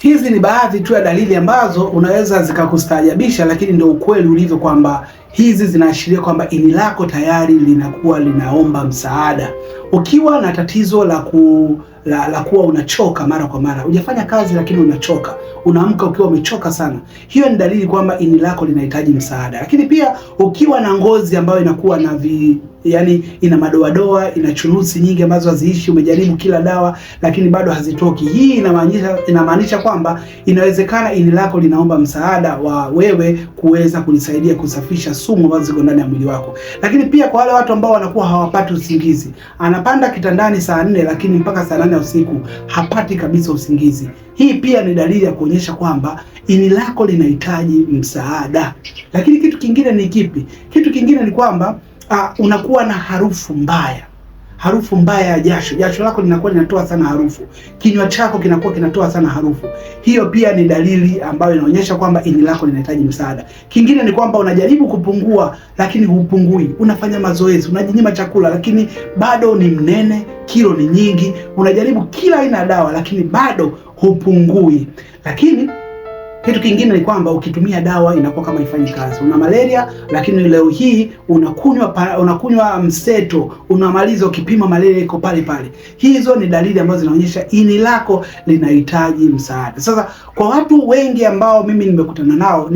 Hizi ni baadhi tu ya dalili ambazo unaweza zikakustaajabisha, lakini ndio ukweli ulivyo, kwamba hizi zinaashiria kwamba ini lako tayari linakuwa linaomba msaada. Ukiwa na tatizo la kuwa unachoka mara kwa mara, hujafanya kazi lakini unachoka, unaamka ukiwa umechoka sana, hiyo ni dalili kwamba ini lako linahitaji msaada. Lakini pia ukiwa na ngozi ambayo inakuwa na yani ina madoadoa, ina chunusi nyingi ambazo haziishi, umejaribu kila dawa lakini bado hazitoki, hii inamaanisha kwamba inawezekana ini lako linaomba msaada wa wewe kuweza kulisaidia kusafisha sumu ambazo ziko ndani ya mwili wako. Lakini pia kwa wale watu ambao wanakuwa hawapati usingizi, anapanda kitandani saa 4 lakini mpaka saa 8 usiku hapati kabisa usingizi, hii pia ni dalili ya kuonyesha kwamba ini lako linahitaji msaada. Lakini kitu kingine ni kipi? Kitu kingine ni kwamba unakuwa na harufu mbaya ya jasho lako linakuwa linatoa sana harufu, kinywa chako kinakuwa kinatoa sana harufu, hiyo pia ni dalili ambayo inaonyesha kwamba ini lako linahitaji msaada. Kingine ni kwamba unajaribu kupungua lakini hupungui, unafanya mazoezi, unajinyima chakula lakini bado ni mnene, kilo ni nyingi, unajaribu kila aina ya dawa lakini bado hupungui. Lakini kitu kingine ni kwamba ukitumia dawa inakuwa kama ifanyi kazi. Una malaria lakini leo hii unakunywa mseto, unamaliza ukipima malaria iko pale pale. Hizo ni dalili ambazo zinaonyesha ini lako linahitaji msaada. Sasa kwa watu wengi ambao mimi nimekutana nao,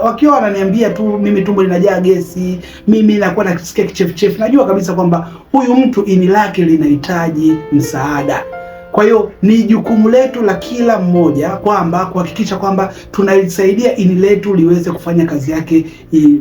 wakiwa wananiambia tu mimi tumbo linajaa gesi, mimi nakuwa nasikia kichefuchefu, najua kabisa kwamba huyu mtu ini lake linahitaji msaada. Kwa hiyo ni jukumu letu la kila mmoja kwamba kuhakikisha kwamba tunalisaidia ini letu liweze kufanya kazi yake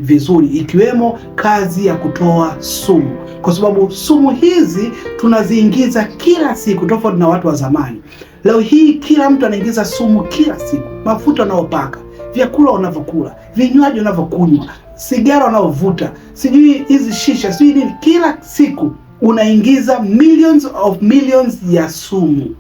vizuri, ikiwemo kazi ya kutoa sumu, kwa sababu sumu hizi tunaziingiza kila siku, tofauti na watu wa zamani. Leo hii kila mtu anaingiza sumu kila siku, mafuta unayopaka, vyakula unavyokula, vinywaji unavyokunywa, sigara unayovuta, sijui hizi shisha, sijui nini, kila siku unaingiza millions ya sumu.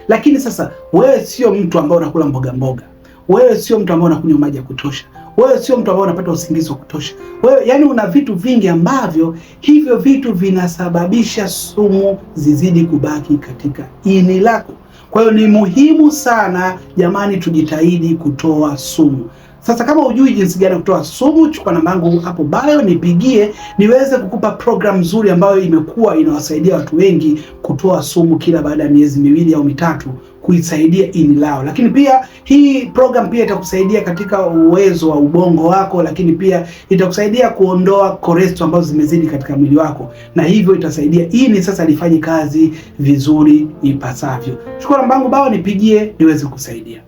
Lakini sasa wewe sio mtu ambaye unakula mboga, wewe sio mtu ambaye unakunywa maji ya kutosha, wewe sio mtu ambaye unapata usingizi wa kutosha, wewe yani una vitu vingi ambavyo hivyo vitu vinasababisha sumu zizidi kubaki katika ini lako. Kwa hiyo ni muhimu sana jamani, tujitahidi kutoa sumu. Sasa kama hujui jinsi gani kutoa sumu, chukua namba yangu hapo bio, nipigie niweze kukupa program nzuri ambayo imekuwa inawasaidia watu wengi kutoa sumu kila baada ya miezi 2 au 3 kuisaidia ini lao. Lakini pia hii program pia itakusaidia katika uwezo wa ubongo wako, lakini pia itakusaidia kuondoa cholesterol ambazo zimezidi katika mwili wako, na hivyo itasaidia ini sasa lifanye kazi vizuri ipasavyo. Chukua namba yangu bio, nipigie niweze kusaidia.